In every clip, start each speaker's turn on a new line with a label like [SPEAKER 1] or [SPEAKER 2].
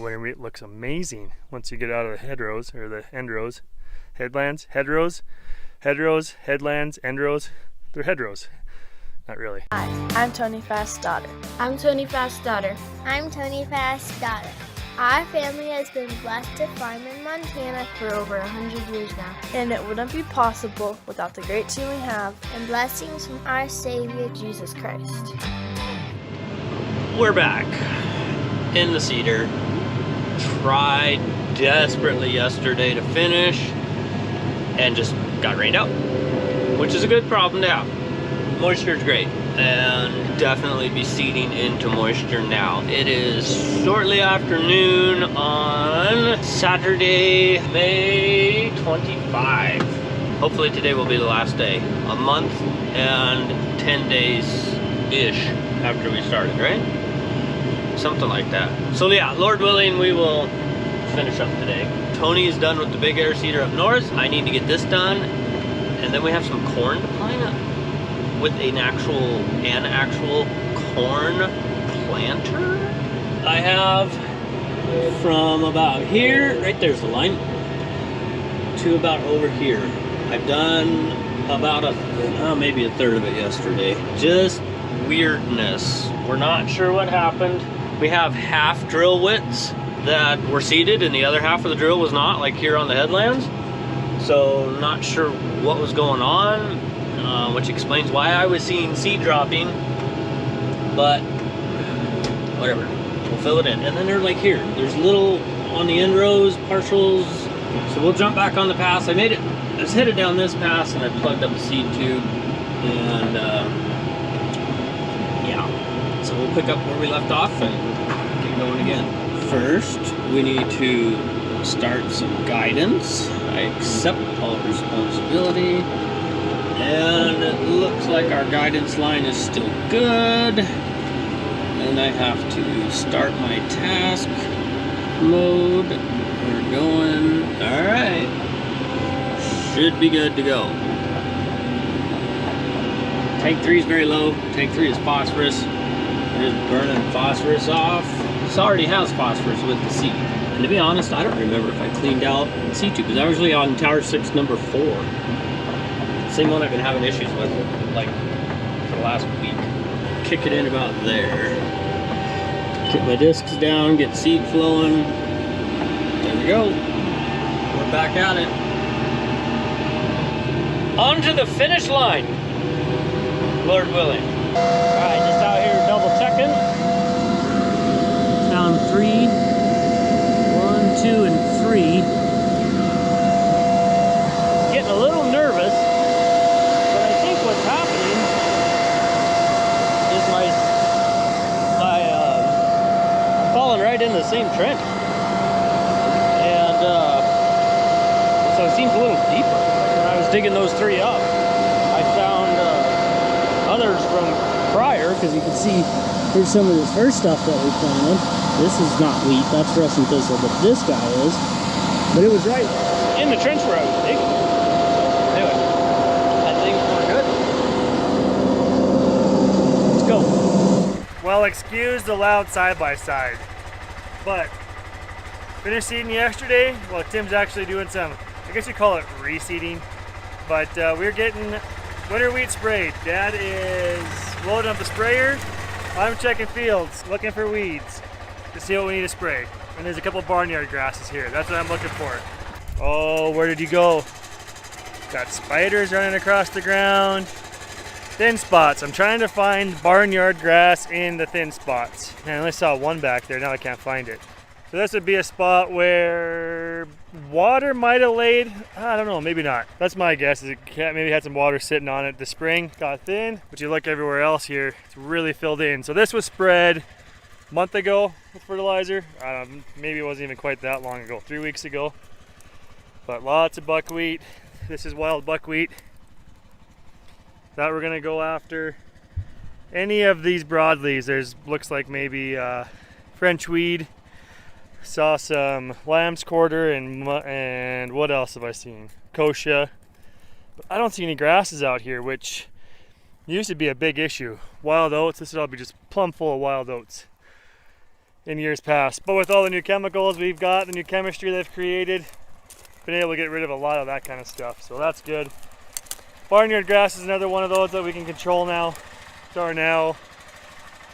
[SPEAKER 1] Winter wheat looks amazing once you get out of the hedgerows, or the endrows, headlands, hedgerows, headlands, endrows. They're hedgerows. Not really.
[SPEAKER 2] Hi, I'm Tony Fast's daughter.
[SPEAKER 3] I'm Tony Fast's daughter.
[SPEAKER 4] I'm Tony Fast's daughter. Our family has been blessed to farm in Montana
[SPEAKER 3] For over 100 years now.
[SPEAKER 2] And it wouldn't be possible without the great team we have
[SPEAKER 4] and blessings from our Savior,
[SPEAKER 2] Jesus Christ.
[SPEAKER 5] We're back in the cedar. Tried desperately yesterday to finish and just got rained out, which is a good problem to have. Moisture is great, and definitely be seeding into moisture now. It is shortly after noon on Saturday, May 25. Hopefully today will be the last day. A month and 10 days-ish after we started, right? Something like that. So yeah, Lord willing, we will finish up today. Tony is done with the big air seeder up north. I need to get this done, and then we have some corn to plant with an actual corn planter. I have from about here, right there's the line, to about over here. I've done about maybe a third of it yesterday. Just weirdness. We're not sure what happened. We have half drill widths that were seeded and the other half of the drill was not, like here on the headlands. So not sure what was going on, which explains why I was seeing seed dropping, but whatever, we'll fill it in. And then they're like here, there's little on the end rows, partials, so we'll jump back on the pass. I was headed down this pass and I plugged up the seed tube, and yeah, so we'll pick up where we left off and get going again. First, we need to start some guidance. I accept all responsibility, and it looks like our guidance line is still good, and I have to start my task mode. We're going, all right, should be good to go. Tank 3 is very low. Tank 3 is phosphorus. Just burning phosphorus off. This already has phosphorus with the seed. And to be honest, I don't remember if I cleaned out the seed tube, because I was really on tower 6 number 4. Same one I've been having issues with, like, for the last week. Kick it in about there. Get my discs down, get seed flowing. There we go. We're back at it. On to the finish line, Lord willing. Alright, just out here double checking. Found 3. 1, 2, and 3. Getting a little nervous, but I think what's happening is I'm falling right in the same trench. And so it seems a little deeper. When I was digging those 3 up, I found others from prior, because you can see here's some of this first stuff that we planted. This is not wheat, that's Russian thistle, but this guy is. But it was right in the trench where I was digging. Anyway, I think we're good. Let's go.
[SPEAKER 1] Well, excuse the loud side-by-side, but finished seeding yesterday. Well, Tim's actually doing some, I guess you call it reseeding, but we're getting winter wheat sprayed. Dad is loading up the sprayer. I'm checking fields, looking for weeds to see what we need to spray. And there's a couple barnyard grasses here. That's what I'm looking for. Oh, where did you go? Got spiders running across the ground. Thin spots. I'm trying to find barnyard grass in the thin spots. And I only saw one back there. Now I can't find it. So this would be a spot where water might have laid. I don't know, maybe not. That's my guess. Is it maybe had some water sitting on it. The spring got thin, but you look everywhere else here, it's really filled in. So this was spread a month ago with fertilizer. Maybe it wasn't even quite that long ago, 3 weeks ago. But lots of buckwheat. This is wild buckwheat. Thought we're gonna go after any of these broadleaves. There's looks like maybe French weed. Saw some lamb's quarter and what else have I seen? Kochia. But I don't see any grasses out here, which used to be a big issue. Wild oats, this would all be just plumb full of wild oats. in years past. But with all the new chemicals we've got, the new chemistry they've created, been able to get rid of a lot of that kind of stuff, so that's good. Barnyard grass is another one of those that we can control now. Darnel,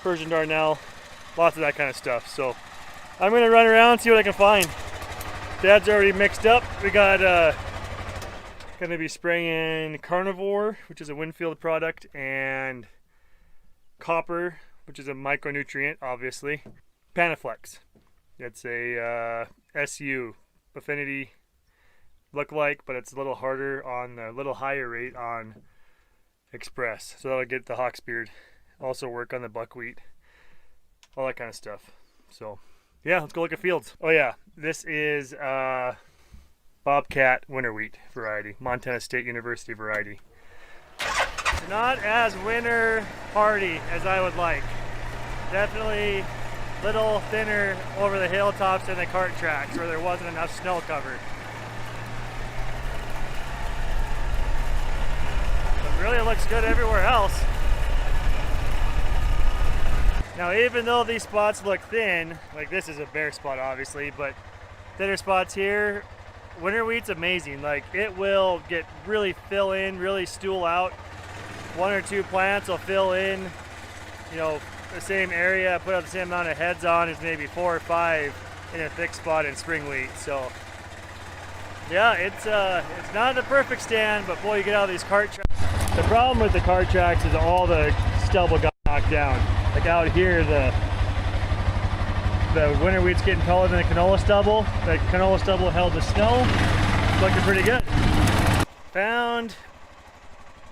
[SPEAKER 1] Persian Darnel, lots of that kind of stuff. So I'm gonna run around, see what I can find. Dad's already mixed up. We got gonna be spraying Carnivore, which is a Winfield product, and Copper, which is a micronutrient, obviously. Panaflex. It's a SU affinity look like, but it's a little harder on a little higher rate on Express. So that'll get the hawksbeard. Also work on the buckwheat. All that kind of stuff. So yeah, let's go look at fields. Oh yeah, this is Bobcat winter wheat variety, Montana State University variety. Not as winter hardy as I would like. Definitely a little thinner over the hilltops and the cart tracks where there wasn't enough snow cover. But really it looks good everywhere else. Now even though these spots look thin, like this is a bare spot obviously, but thinner spots here, winter wheat's amazing. Like it will get really fill in, really stool out. One or two plants will fill in, you know, the same area, put out the same amount of heads on as maybe 4 or 5 in a thick spot in spring wheat. So yeah, it's not a perfect stand, but boy, you get out of these cart tracks. The problem with the cart tracks is all the stubble got knocked down. Like out here, the winter wheat's getting taller than the canola stubble. The canola stubble held the snow. It's looking pretty good. Found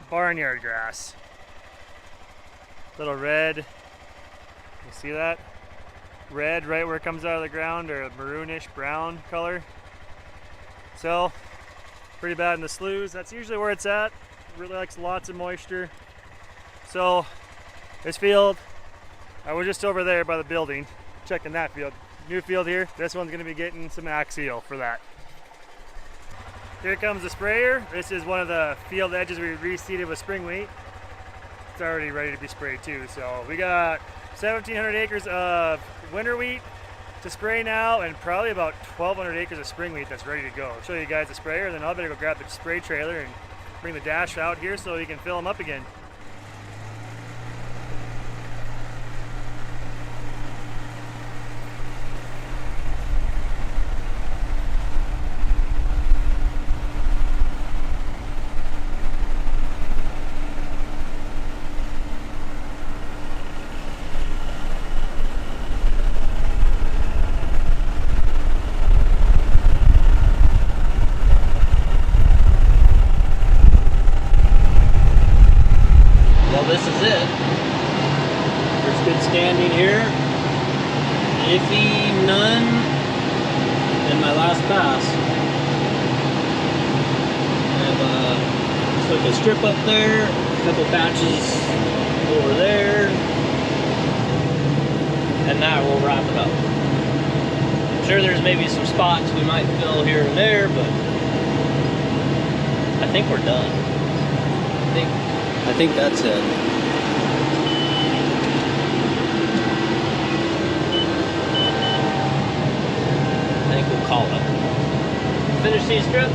[SPEAKER 1] barnyard grass. Little red. You see that? Red right where it comes out of the ground, or a maroonish brown color. So, pretty bad in the sloughs. That's usually where it's at. Really likes lots of moisture. So, this field, I was just over there by the building, checking that field. New field here. This one's gonna be getting some axial for that. Here comes the sprayer. This is one of the field edges we reseeded with spring wheat. It's already ready to be sprayed too. So we got 1,700 acres of winter wheat to spray now, and probably about 1,200 acres of spring wheat that's ready to go. I'll show you guys the sprayer, then I'll better go grab the spray trailer and bring the dash out here so you can fill them up again.
[SPEAKER 5] This is it. There's good standing here. Iffy, none, and my last pass. I took a strip up there, a couple patches over there, and that will wrap it up. I'm sure there's maybe some spots we might fill here and there, but I think we're done. I think that's it. I think we'll call it. Finish these strips.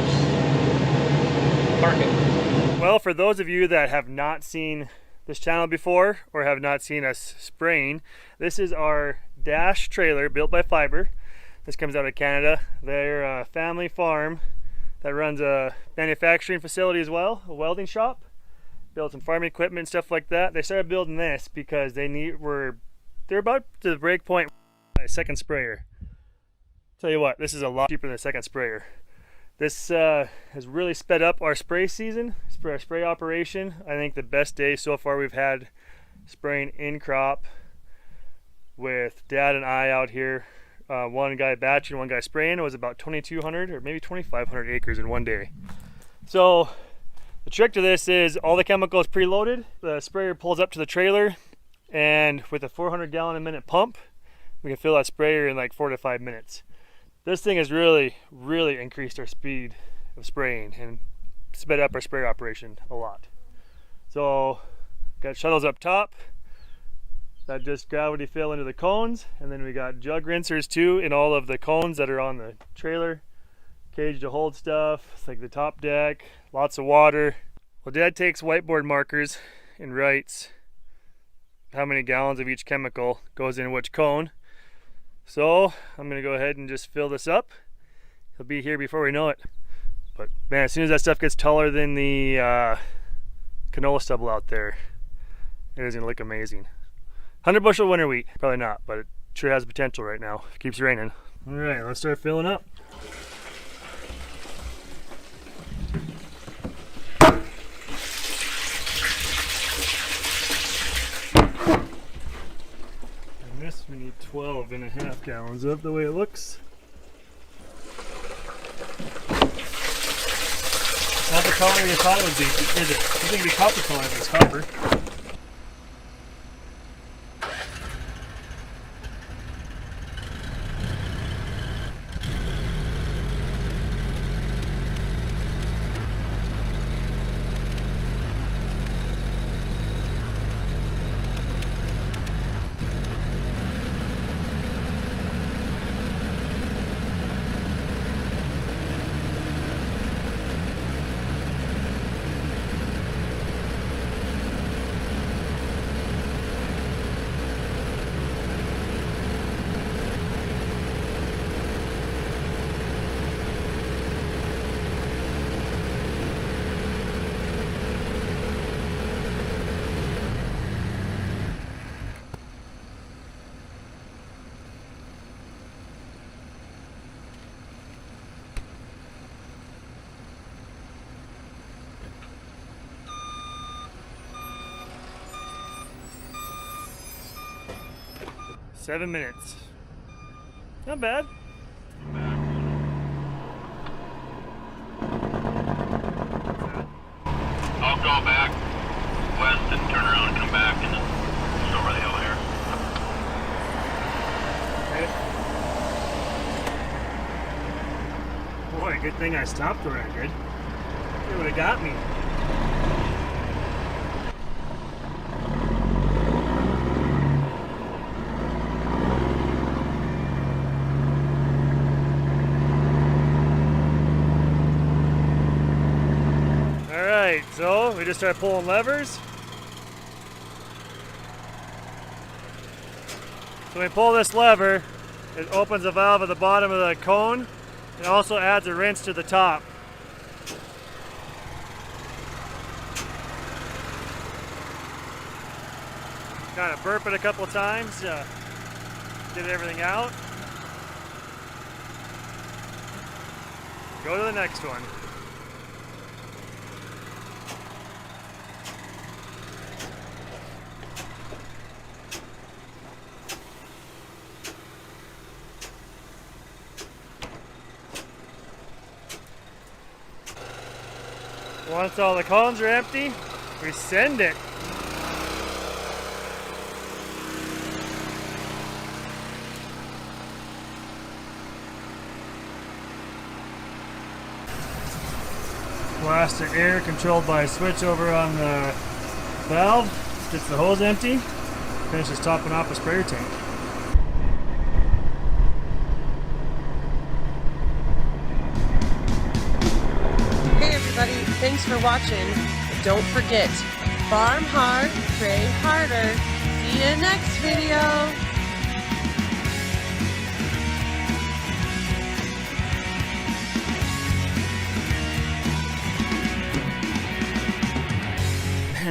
[SPEAKER 5] Park it.
[SPEAKER 1] Well, for those of you that have not seen this channel before or have not seen us spraying, this is our dash trailer built by Phiber. This comes out of Canada. They're a family farm that runs a manufacturing facility as well, a welding shop. Build some farming equipment and stuff like that. They started building this because they're about to the break point by a second sprayer. Tell you what, this is a lot cheaper than a second sprayer. This has really sped up our spray season, our spray operation. I think the best day so far we've had spraying in crop with Dad and I out here. One guy batching, one guy spraying. It was about 2,200 or maybe 2,500 acres in one day. So the trick to this is all the chemical is preloaded. The sprayer pulls up to the trailer, and with a 400 gallon a minute pump, we can fill that sprayer in like 4 to 5 minutes. This thing has really increased our speed of spraying and sped up our spray operation a lot. So got shuttles up top. that just gravity fill into the cones, and then we got jug rinsers too in all of the cones that are on the trailer. Cage to hold stuff, it's like the top deck, lots of water. Well, Dad takes whiteboard markers and writes how many gallons of each chemical goes in which cone. So I'm gonna go ahead and just fill this up. He'll be here before we know it. But man, as soon as that stuff gets taller than the canola stubble out there, it is gonna look amazing. 100 bushel winter wheat, probably not, but it sure has potential right now. It keeps raining. All right, let's start filling up. And this we need 12.5 gallons of, the way it looks. Not the color you thought it would be, is it? You think it'd be copper color if it's copper. Seven minutes. Not bad.
[SPEAKER 5] I'll go back west and turn around and come back and then it's over the hill here.
[SPEAKER 1] Okay. Boy, good thing I stopped where I did. It would have got me. So we just start pulling levers. So when we pull this lever, it opens a valve at the bottom of the cone and also adds a rinse to the top. Kind of burp it a couple times to get everything out. Go to the next one. Once all the cones are empty, we send it. Plastic air controlled by a switch over on the valve gets the hose empty, finishes topping off the sprayer tank.
[SPEAKER 6] Thanks for watching. Don't forget, farm hard, pray harder. See you next video.